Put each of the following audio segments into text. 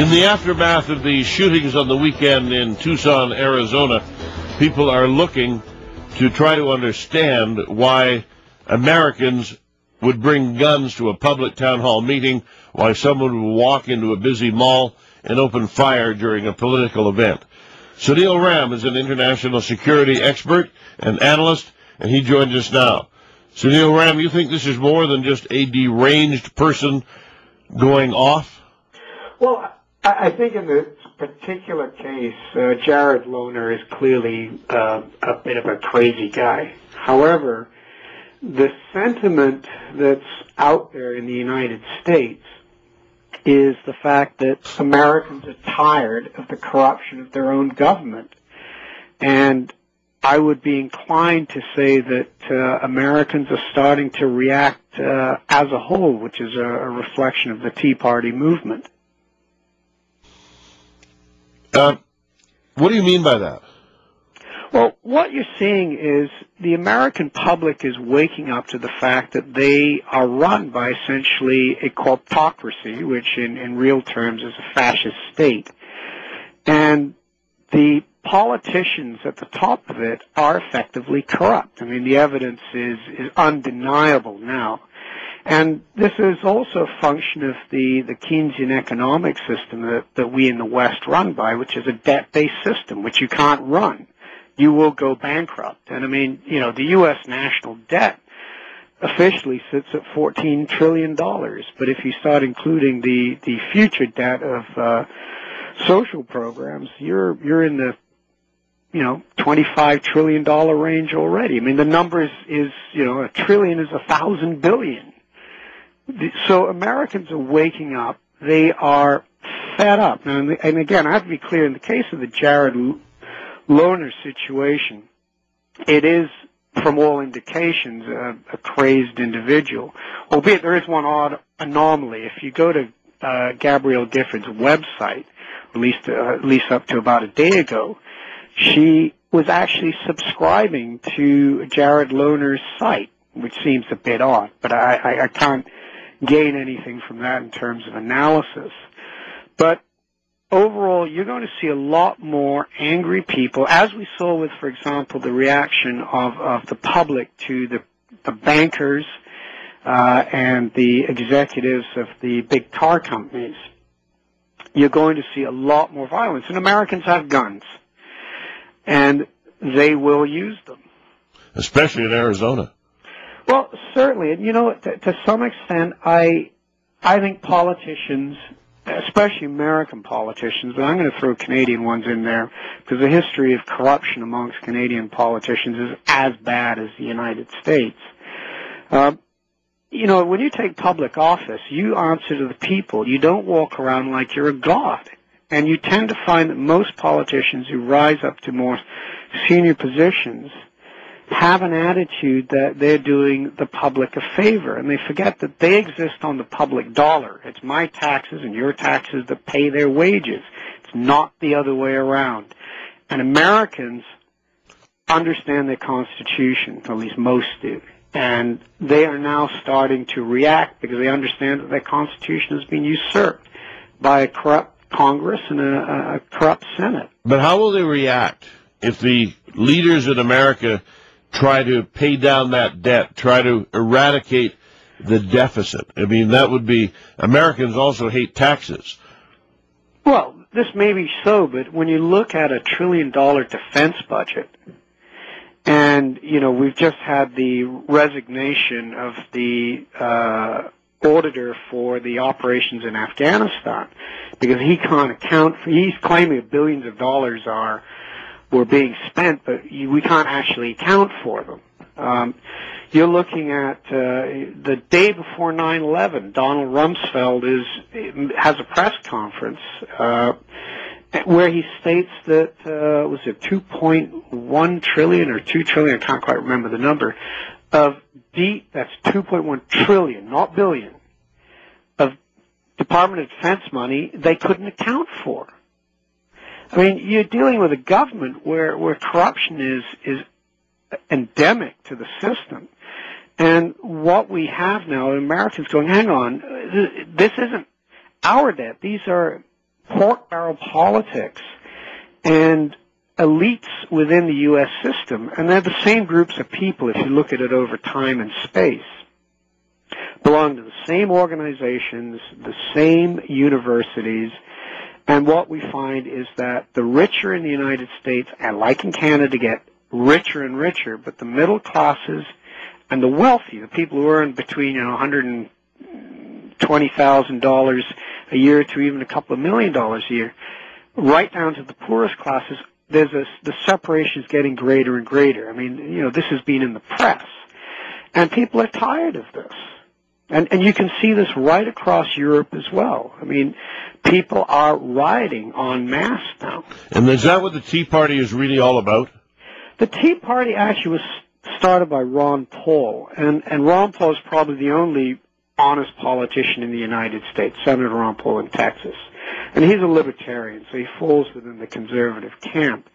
In the aftermath of the shootings on the weekend in Tucson, Arizona, people are looking to try to understand why Americans would bring guns to a public town hall meeting, why someone would walk into a busy mall and open fire during a political event. Sunil Ram is an international security expert and analyst, and he joins us now. Sunil Ram, you think this is more than just a deranged person going off? Well, I think in this particular case, Jared Lohner is clearly a bit of a crazy guy. However, the sentiment that's out there in the United States is the fact that Americans are tired of the corruption of their own government. And I would be inclined to say that Americans are starting to react as a whole, which is a reflection of the Tea Party movement. What do you mean by that? Well, what you're seeing is the American public is waking up to the fact that they are run by essentially a corptocracy, which in real terms is a fascist state. And the politicians at the top of it are effectively corrupt. I mean, the evidence is undeniable now. And this is also a function of the Keynesian economic system that we in the West run by, which is a debt-based system, which you can't run. You will go bankrupt. And I mean, you know, the U.S. national debt officially sits at $14 trillion. But if you start including the future debt of social programs, you're in the, you know, $25 trillion range already. I mean, the number is, you know, a trillion is 1,000 billion. So Americans are waking up. They are fed up. And again, I have to be clear, in the case of the Jared Lohner situation, it is, from all indications, a crazed individual, albeit there is one odd anomaly. If you go to Gabrielle Gifford's website, at least up to about a day ago, she was actually subscribing to Jared Lohner's site, which seems a bit odd, but I can't gain anything from that in terms of analysis. But overall, you're going to see a lot more angry people, as we saw with, for example, the reaction of the public to the bankers and the executives of the big car companies. You're going to see a lot more violence. And Americans have guns, and they will use them. Especially in Arizona. Well, certainly. And, you know, to some extent, I think politicians, especially American politicians, but I'm going to throw Canadian ones in there because the history of corruption amongst Canadian politicians is as bad as the United States. You know, when you take public office, you answer to the people. You don't walk around like you're a god. And you tend to find that most politicians who rise up to more senior positions have an attitude that they're doing the public a favor, and they forget that they exist on the public dollar. It's my taxes and your taxes that pay their wages. It's not the other way around. And Americans understand their Constitution, at least most do, and they are now starting to react because they understand that their Constitution has been usurped by a corrupt Congress and a corrupt Senate. But how will they react if the leaders in America try to pay down that debt, try to eradicate the deficit? I mean, that would be, Americans also hate taxes. Well, this may be so, but when you look at $1 trillion defense budget, and, you know, we've just had the resignation of the auditor for the operations in Afghanistan because he can't account for, he's claiming that billions of dollars were being spent, but we can't actually account for them. You're looking at the day before 9/11, Donald Rumsfeld has a press conference where he states that was it 2.1 trillion or 2 trillion? I can't quite remember the number of that's 2.1 trillion, not billion, of Department of Defense money they couldn't account for. I mean, you're dealing with a government where corruption is endemic to the system. And what we have now, Americans going, hang on, this isn't our debt. These are pork barrel politics and elites within the U.S. system, and they're the same groups of people, if you look at it over time and space, belong to the same organizations, the same universities, and what we find is that the richer in the United States, and like in Canada, get richer and richer, but the middle classes and the wealthy, the people who earn between $120,000 a year to even a couple of $1 million a year, right down to the poorest classes, the separation is getting greater and greater. I mean, this has been in the press, and people are tired of this. And you can see this right across Europe as well. I mean, people are rioting en masse now. And is that what the Tea Party is really all about? The Tea Party actually was started by Ron Paul, and Ron Paul is probably the only honest politician in the United States, Senator Ron Paul in Texas. And he's a libertarian, so he falls within the conservative camp.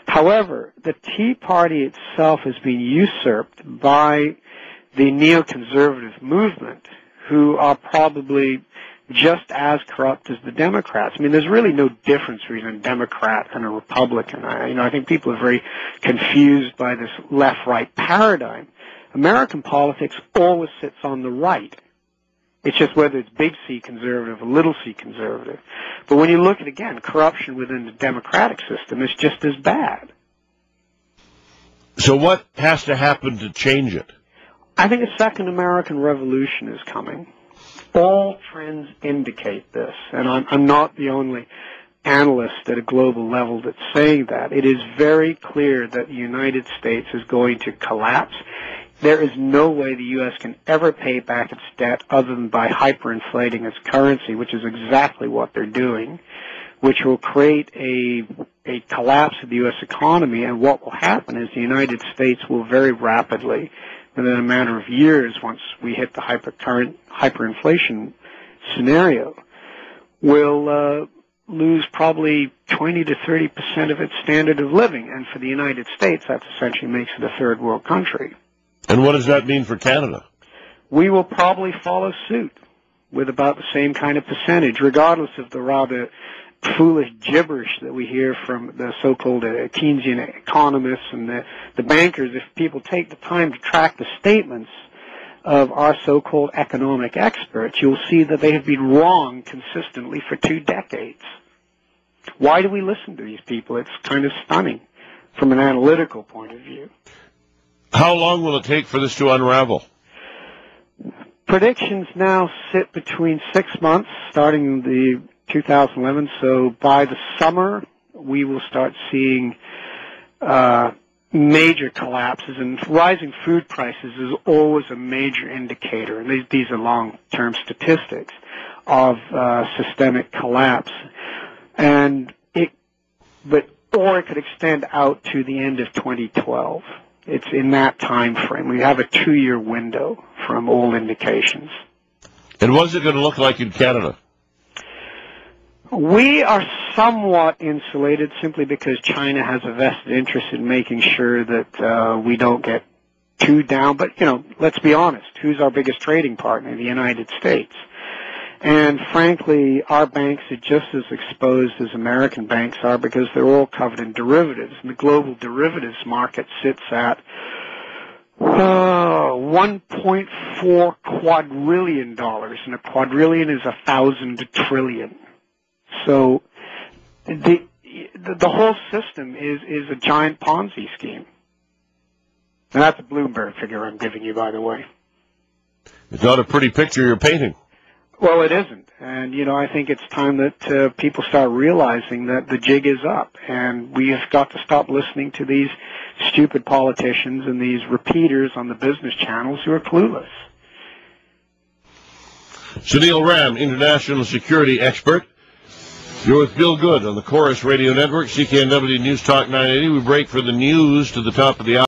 However, the Tea Party itself has been usurped by the neoconservative movement, who are probably just as corrupt as the Democrats. I mean, there's really no difference between a Democrat and a Republican. I think people are very confused by this left-right paradigm. American politics always sits on the right. It's just whether it's big C conservative or little c conservative. But when you look at, again, corruption within the democratic system, it's just as bad. So what has to happen to change it? I think a second American Revolution is coming. All trends indicate this, and I'm not the only analyst at a global level that's saying that. It is very clear that the United States is going to collapse. There is no way the U.S. can ever pay back its debt other than by hyperinflating its currency, which is exactly what they're doing, which will create a collapse of the U.S. economy, and what will happen is the United States will very rapidly, within a matter of years, once we hit the hyperinflation scenario, will lose probably 20 to 30% of its standard of living. And for the United States, that essentially makes it a third world country. And what does that mean for Canada? We will probably follow suit with about the same kind of percentage, regardless of the rather foolish gibberish that we hear from the so-called Keynesian economists and the bankers. If people take the time to track the statements of our so-called economic experts, you'll see that they have been wrong consistently for 2 decades. Why do we listen to these people? It's kind of stunning from an analytical point of view. How long will it take for this to unravel? Predictions now sit between 6 months, starting the 2011. So by the summer, we will start seeing major collapses, and rising food prices is always a major indicator, and these are long-term statistics, of systemic collapse. And it could extend out to the end of 2012. It's in that time frame. We have a 2-year window from all indications. And what is it going to look like in Canada? We are somewhat insulated simply because China has a vested interest in making sure that we don't get too down. But, let's be honest. Who's our biggest trading partner? The United States. And frankly, our banks are just as exposed as American banks are because they're all covered in derivatives. And the global derivatives market sits at $1.4 quadrillion, and a quadrillion is 1,000 trillion. So the whole system is a giant Ponzi scheme. And that's a Bloomberg figure I'm giving you, by the way. It's not a pretty picture you're painting. Well, it isn't. And, I think it's time that people start realizing that the jig is up. And we have got to stop listening to these stupid politicians and these repeaters on the business channels who are clueless. Sunil Ram, international security expert. You're with Bill Good on the Chorus Radio Network, CKNW News Talk 980. We break for the news to the top of the hour.